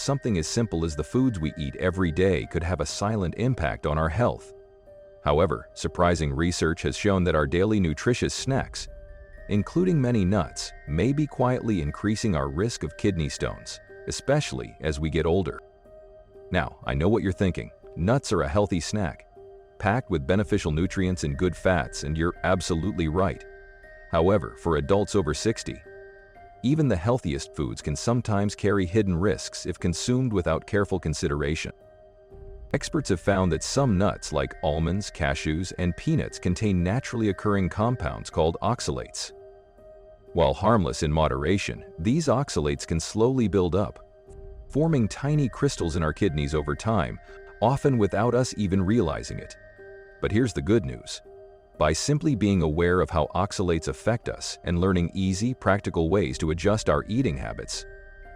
Something as simple as the foods we eat every day could have a silent impact on our health. However, surprising research has shown that our daily nutritious snacks, including many nuts, may be quietly increasing our risk of kidney stones, especially as we get older. Now, I know what you're thinking. Nuts are a healthy snack, packed with beneficial nutrients and good fats, and you're absolutely right. However, for adults over 60, even the healthiest foods can sometimes carry hidden risks if consumed without careful consideration. Experts have found that some nuts like almonds, cashews, and peanuts contain naturally occurring compounds called oxalates. While harmless in moderation, these oxalates can slowly build up, forming tiny crystals in our kidneys over time, often without us even realizing it. But here's the good news. By simply being aware of how oxalates affect us and learning easy, practical ways to adjust our eating habits,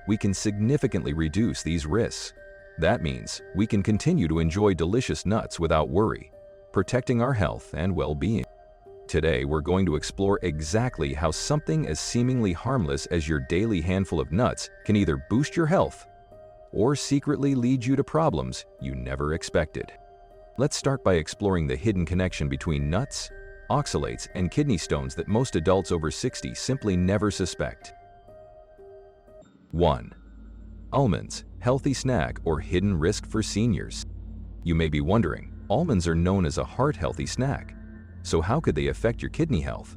we can significantly reduce these risks. That means we can continue to enjoy delicious nuts without worry, protecting our health and well-being. Today, we're going to explore exactly how something as seemingly harmless as your daily handful of nuts can either boost your health or secretly lead you to problems you never expected. Let's start by exploring the hidden connection between nuts, oxalates, and kidney stones that most adults over 60 simply never suspect. 1. Almonds, healthy snack or hidden risk for seniors. You may be wondering, almonds are known as a heart-healthy snack, so how could they affect your kidney health?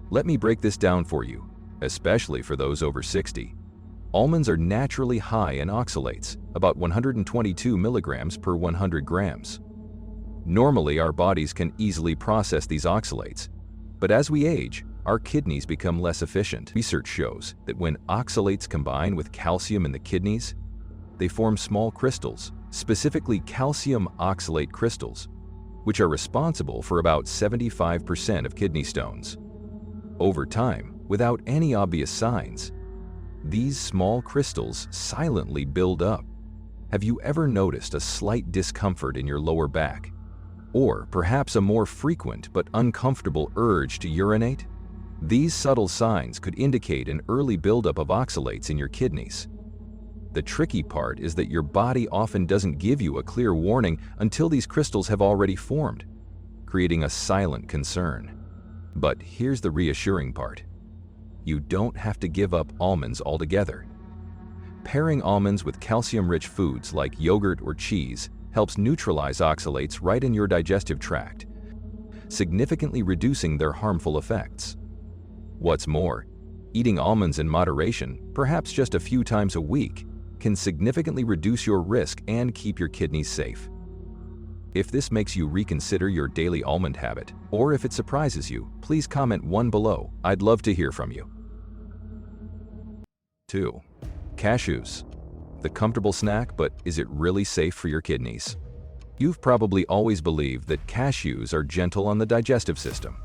Let me break this down for you, especially for those over 60. Almonds are naturally high in oxalates, about 122 milligrams per 100 grams. Normally, our bodies can easily process these oxalates, but as we age, our kidneys become less efficient. Research shows that when oxalates combine with calcium in the kidneys, they form small crystals, specifically calcium oxalate crystals, which are responsible for about 75% of kidney stones. Over time, without any obvious signs, these small crystals silently build up. Have you ever noticed a slight discomfort in your lower back? Or perhaps a more frequent but uncomfortable urge to urinate? These subtle signs could indicate an early buildup of oxalates in your kidneys. The tricky part is that your body often doesn't give you a clear warning until these crystals have already formed, creating a silent concern. But here's the reassuring part. You don't have to give up almonds altogether. Pairing almonds with calcium-rich foods like yogurt or cheese helps neutralize oxalates right in your digestive tract, significantly reducing their harmful effects. What's more, eating almonds in moderation, perhaps just a few times a week, can significantly reduce your risk and keep your kidneys safe. If this makes you reconsider your daily almond habit, or if it surprises you, please comment 1 below. I'd love to hear from you. 2. Cashews. The comfortable snack, but is it really safe for your kidneys? You've probably always believed that cashews are gentle on the digestive system,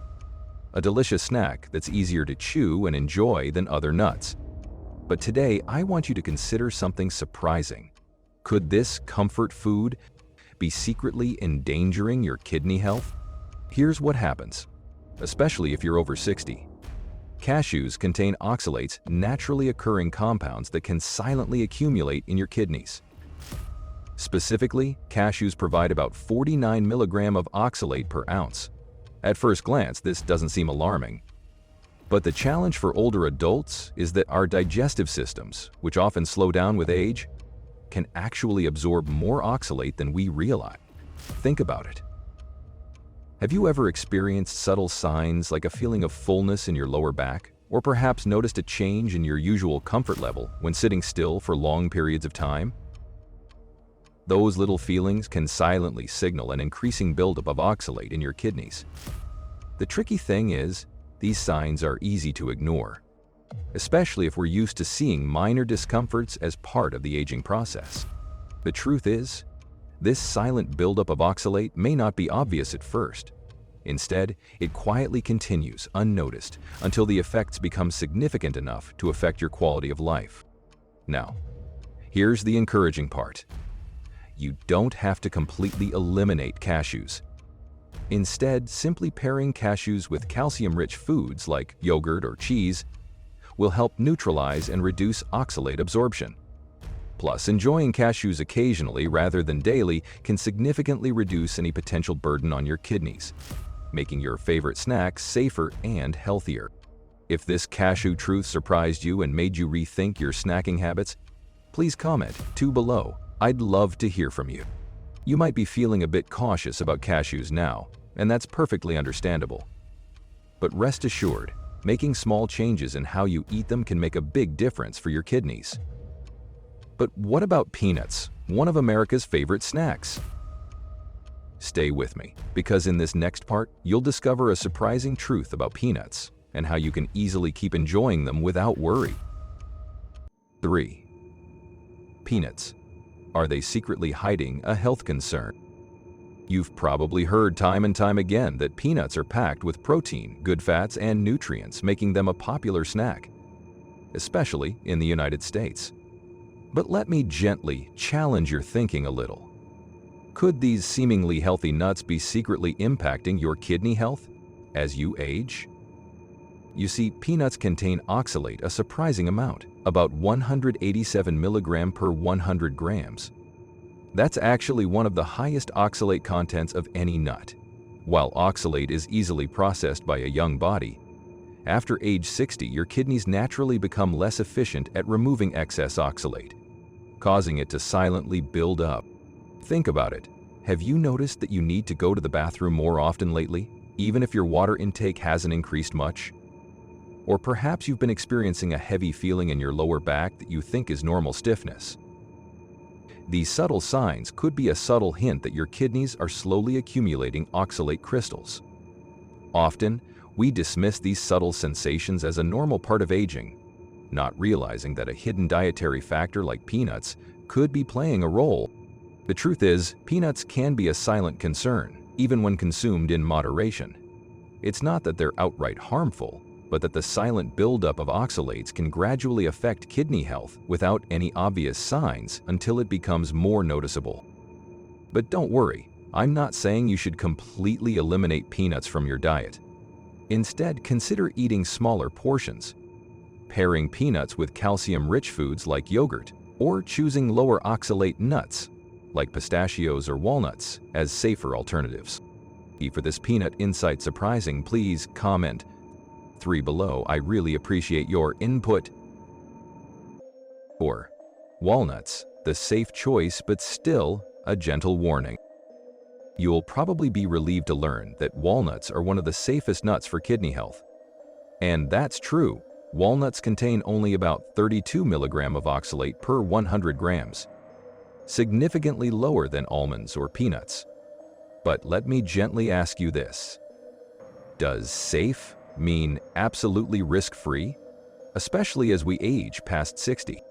a delicious snack that's easier to chew and enjoy than other nuts. But today, I want you to consider something surprising. Could this comfort food be secretly endangering your kidney health? Here's what happens, especially if you're over 60. Cashews contain oxalates, naturally occurring compounds that can silently accumulate in your kidneys. Specifically, cashews provide about 49 milligrams of oxalate per ounce. At first glance, this doesn't seem alarming. But the challenge for older adults is that our digestive systems, which often slow down with age, can actually absorb more oxalate than we realize. Think about it. Have you ever experienced subtle signs like a feeling of fullness in your lower back, or perhaps noticed a change in your usual comfort level when sitting still for long periods of time? Those little feelings can silently signal an increasing buildup of oxalate in your kidneys. The tricky thing is, these signs are easy to ignore, especially if we're used to seeing minor discomforts as part of the aging process. The truth is, this silent buildup of oxalate may not be obvious at first. Instead, it quietly continues unnoticed until the effects become significant enough to affect your quality of life. Now, here's the encouraging part. You don't have to completely eliminate cashews. Instead, simply pairing cashews with calcium-rich foods like yogurt or cheese will help neutralize and reduce oxalate absorption. Plus, enjoying cashews occasionally rather than daily can significantly reduce any potential burden on your kidneys, making your favorite snack safer and healthier. If this cashew truth surprised you and made you rethink your snacking habits, please comment below. I'd love to hear from you. You might be feeling a bit cautious about cashews now, and that's perfectly understandable. But rest assured, making small changes in how you eat them can make a big difference for your kidneys. But what about peanuts, one of America's favorite snacks? Stay with me, because in this next part, you'll discover a surprising truth about peanuts and how you can easily keep enjoying them without worry. 3. Peanuts. Are they secretly hiding a health concern? You've probably heard time and time again that peanuts are packed with protein, good fats, and nutrients, making them a popular snack, especially in the United States. But let me gently challenge your thinking a little. Could these seemingly healthy nuts be secretly impacting your kidney health as you age? You see, peanuts contain oxalate a surprising amount, about 187 milligram per 100 grams. That's actually one of the highest oxalate contents of any nut. While oxalate is easily processed by a young body, after age 60, your kidneys naturally become less efficient at removing excess oxalate, causing it to silently build up. Think about it. Have you noticed that you need to go to the bathroom more often lately, even if your water intake hasn't increased much? Or perhaps you've been experiencing a heavy feeling in your lower back that you think is normal stiffness. These subtle signs could be a subtle hint that your kidneys are slowly accumulating oxalate crystals. Often, we dismiss these subtle sensations as a normal part of aging, not realizing that a hidden dietary factor like peanuts could be playing a role. The truth is, peanuts can be a silent concern, even when consumed in moderation. It's not that they're outright harmful, but that the silent buildup of oxalates can gradually affect kidney health without any obvious signs until it becomes more noticeable. But don't worry, I'm not saying you should completely eliminate peanuts from your diet. Instead, consider eating smaller portions, pairing peanuts with calcium-rich foods like yogurt, or choosing lower oxalate nuts like pistachios or walnuts as safer alternatives. For this peanut insight surprising, please comment 3 below. I really appreciate your input. 4. Walnuts, the safe choice but still a gentle warning. You'll probably be relieved to learn that walnuts are one of the safest nuts for kidney health. And that's true. Walnuts contain only about 32 milligram of oxalate per 100 grams, significantly lower than almonds or peanuts. But let me gently ask you this. Does safe mean absolutely risk-free, especially as we age past 60?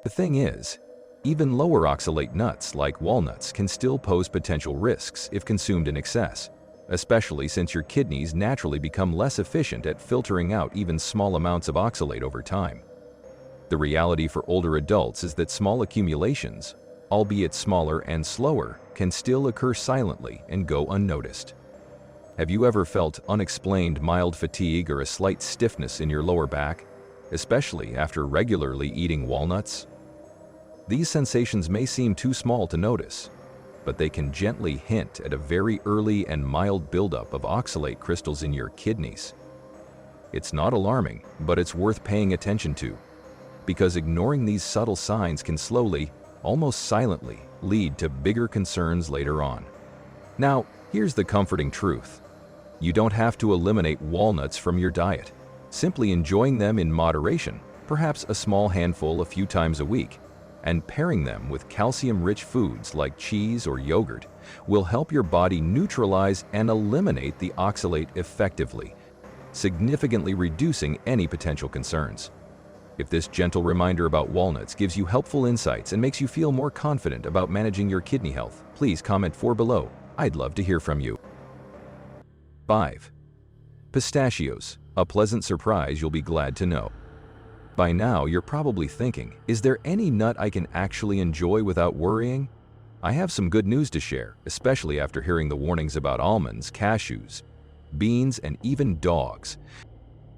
The thing is, even lower oxalate nuts like walnuts can still pose potential risks if consumed in excess, especially since your kidneys naturally become less efficient at filtering out even small amounts of oxalate over time. The reality for older adults is that small accumulations, albeit smaller and slower, can still occur silently and go unnoticed. Have you ever felt unexplained mild fatigue or a slight stiffness in your lower back, especially after regularly eating walnuts? These sensations may seem too small to notice, but they can gently hint at a very early and mild buildup of oxalate crystals in your kidneys. It's not alarming, but it's worth paying attention to, because ignoring these subtle signs can slowly, almost silently, lead to bigger concerns later on. Now, here's the comforting truth. You don't have to eliminate walnuts from your diet. Simply enjoying them in moderation, perhaps a small handful a few times a week, and pairing them with calcium-rich foods like cheese or yogurt will help your body neutralize and eliminate the oxalate effectively, significantly reducing any potential concerns. If this gentle reminder about walnuts gives you helpful insights and makes you feel more confident about managing your kidney health, please comment 4 below. I'd love to hear from you. 5. Pistachios, a pleasant surprise you'll be glad to know. By now, you're probably thinking, is there any nut I can actually enjoy without worrying? I have some good news to share, especially after hearing the warnings about almonds, cashews, beans, and even dogs.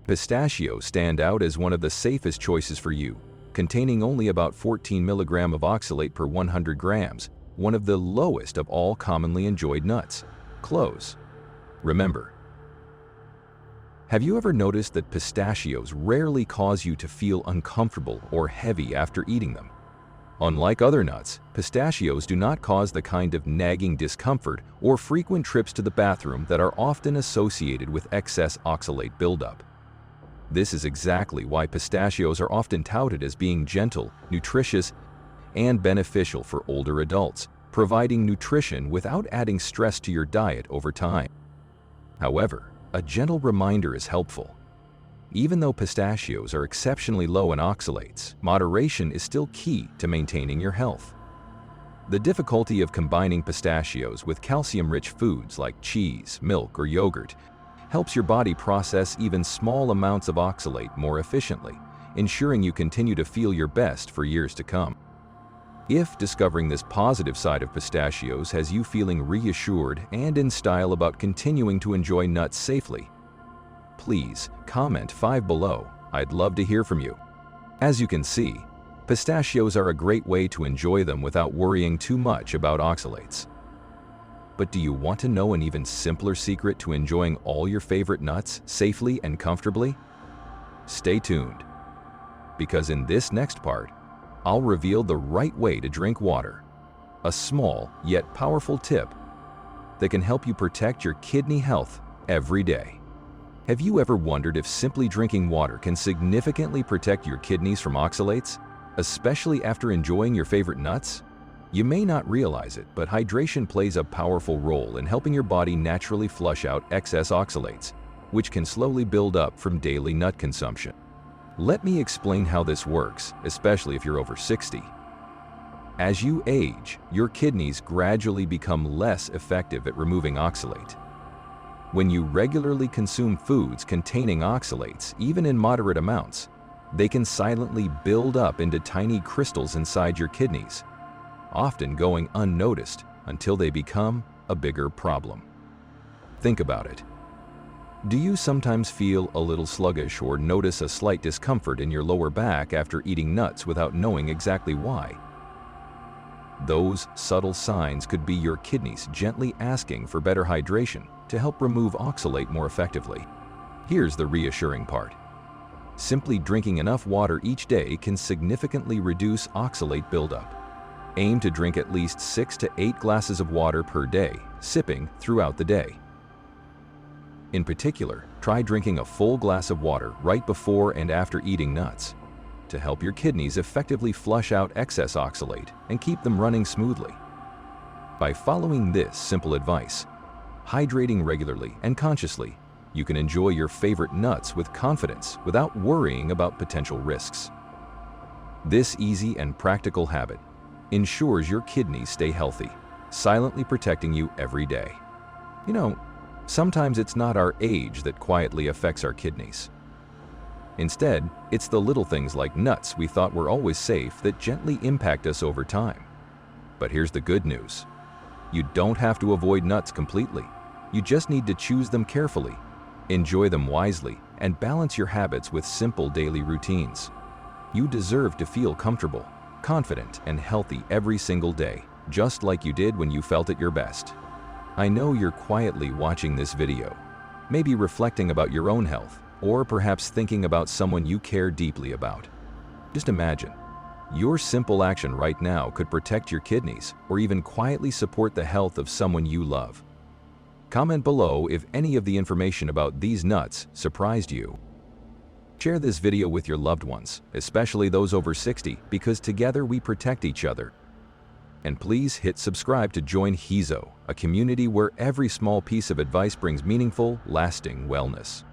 Pistachios stand out as one of the safest choices for you, containing only about 14 milligrams of oxalate per 100 grams, one of the lowest of all commonly enjoyed nuts. Close. Remember, have you ever noticed that pistachios rarely cause you to feel uncomfortable or heavy after eating them? Unlike other nuts, pistachios do not cause the kind of nagging discomfort or frequent trips to the bathroom that are often associated with excess oxalate buildup. This is exactly why pistachios are often touted as being gentle, nutritious, and beneficial for older adults, providing nutrition without adding stress to your diet over time. However, a gentle reminder is helpful. Even though pistachios are exceptionally low in oxalates, moderation is still key to maintaining your health. The difficulty of combining pistachios with calcium-rich foods like cheese, milk, or yogurt helps your body process even small amounts of oxalate more efficiently, ensuring you continue to feel your best for years to come. If discovering this positive side of pistachios has you feeling reassured and in style about continuing to enjoy nuts safely, please comment 5 below. I'd love to hear from you. As you can see, pistachios are a great way to enjoy them without worrying too much about oxalates. But do you want to know an even simpler secret to enjoying all your favorite nuts safely and comfortably? Stay tuned, because in this next part, I'll reveal the right way to drink water, a small yet powerful tip that can help you protect your kidney health every day. Have you ever wondered if simply drinking water can significantly protect your kidneys from oxalates, especially after enjoying your favorite nuts? You may not realize it, but hydration plays a powerful role in helping your body naturally flush out excess oxalates, which can slowly build up from daily nut consumption. Let me explain how this works, especially if you're over 60. As you age, your kidneys gradually become less effective at removing oxalate. When you regularly consume foods containing oxalates, even in moderate amounts, they can silently build up into tiny crystals inside your kidneys, often going unnoticed until they become a bigger problem. Think about it. Do you sometimes feel a little sluggish or notice a slight discomfort in your lower back after eating nuts without knowing exactly why? Those subtle signs could be your kidneys gently asking for better hydration to help remove oxalate more effectively. Here's the reassuring part. Simply drinking enough water each day can significantly reduce oxalate buildup. Aim to drink at least 6 to 8 glasses of water per day, sipping throughout the day. In particular, try drinking a full glass of water right before and after eating nuts to help your kidneys effectively flush out excess oxalate and keep them running smoothly. By following this simple advice, hydrating regularly and consciously, you can enjoy your favorite nuts with confidence without worrying about potential risks. This easy and practical habit ensures your kidneys stay healthy, silently protecting you every day. You know, sometimes it's not our age that quietly affects our kidneys. Instead, it's the little things like nuts we thought were always safe that gently impact us over time. But here's the good news. You don't have to avoid nuts completely. You just need to choose them carefully, enjoy them wisely, and balance your habits with simple daily routines. You deserve to feel comfortable, confident, and healthy every single day, just like you did when you felt at your best. I know you're quietly watching this video, maybe reflecting about your own health, or perhaps thinking about someone you care deeply about. Just imagine, your simple action right now could protect your kidneys or even quietly support the health of someone you love. Comment below if any of the information about these nuts surprised you. Share this video with your loved ones, especially those over 60, because together we protect each other. And please hit subscribe to join HEALZO, a community where every small piece of advice brings meaningful, lasting wellness.